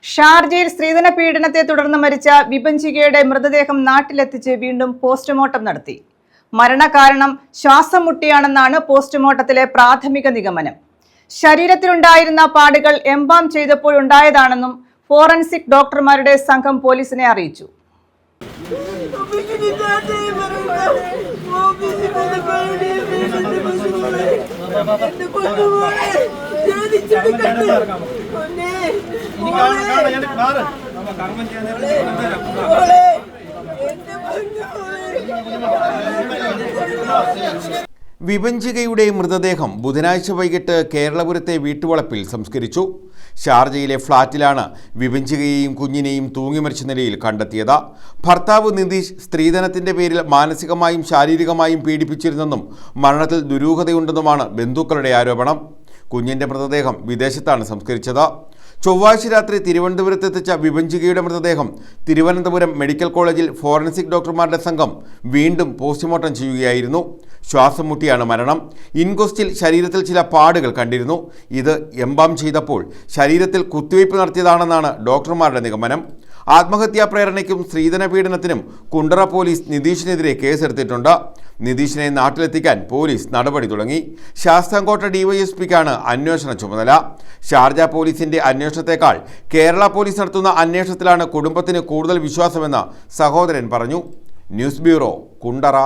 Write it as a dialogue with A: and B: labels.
A: ഷാർജയിൽ സ്ത്രീധന പീഡനത്തെ തുടർന്ന് മരിച്ച വിഭജികയുടെ മൃതദേഹം നാട്ടിലെത്തിച്ച് വീണ്ടും പോസ്റ്റ്മോർട്ടം നടത്തി. മരണകാരണം ശ്വാസം മുട്ടിയാണെന്നാണ് പോസ്റ്റ്മോർട്ടത്തിലെ പ്രാഥമിക നിഗമനം. ശരീരത്തിലുണ്ടായിരുന്ന പാടുകൾ എംബാം ചെയ്തപ്പോഴുണ്ടായതാണെന്നും ഫോറൻസിക് ഡോക്ടർമാരുടെ സംഘം പോലീസിനെ അറിയിച്ചു.
B: വിഭജികയുടെ മൃതദേഹം ബുധനാഴ്ച വൈകിട്ട് കേരളപുരത്തെ വീട്ടുവളപ്പിൽ സംസ്കരിച്ചു. ഷാർജയിലെ ഫ്ളാറ്റിലാണ് വിഭജികയെയും കുഞ്ഞിനെയും തൂങ്ങിമരിച്ച നിലയിൽ കണ്ടെത്തിയത്. ഭർത്താവ് നിതീഷ് സ്ത്രീധനത്തിന്റെ പേരിൽ മാനസികമായും ശാരീരികമായും പീഡിപ്പിച്ചിരുന്നെന്നും മരണത്തിൽ ദുരൂഹതയുണ്ടെന്നുമാണ് ബന്ധുക്കളുടെ ആരോപണം. കുഞ്ഞിന്റെ മൃതദേഹം വിദേശത്താണ് സംസ്കരിച്ചത്. ചൊവ്വാഴ്ച രാത്രി തിരുവനന്തപുരത്തെത്തിച്ച വിഭജികയുടെ മൃതദേഹം തിരുവനന്തപുരം മെഡിക്കൽ കോളേജിൽ ഫോറൻസിക് ഡോക്ടർമാരുടെ സംഘം വീണ്ടും പോസ്റ്റ്മോർട്ടം ചെയ്യുകയായിരുന്നു. ശ്വാസം മുട്ടിയാണ് മരണം. ഇൻക്വസ്റ്റിൽ ശരീരത്തിൽ ചില പാടുകൾ കണ്ടിരുന്നു. ഇത് എംബാം ചെയ്തപ്പോൾ ശരീരത്തിൽ കുത്തിവയ്പ് നടത്തിയതാണെന്നാണ് ഡോക്ടർമാരുടെ നിഗമനം. ആത്മഹത്യാ പ്രേരണയ്ക്കും സ്ത്രീധന പീഡനത്തിനും കുണ്ടറ പോലീസ് നിതീഷിനെതിരെ കേസെടുത്തിട്ടുണ്ട്. നിതീഷിനെ നാട്ടിലെത്തിക്കാൻ പോലീസ് നടപടി തുടങ്ങി. ശാസ്താംകോട്ട ഡിവൈഎസ്പിക്കാണ് അന്വേഷണ ചുമതല. ഷാർജ പോലീസിന്റെ അന്വേഷണത്തെക്കാൾ കേരള പോലീസ് നടത്തുന്ന അന്വേഷണത്തിലാണ് കുടുംബത്തിന് കൂടുതൽ വിശ്വാസമെന്ന് സഹോദരൻ പറഞ്ഞു. News bureau, Kundara.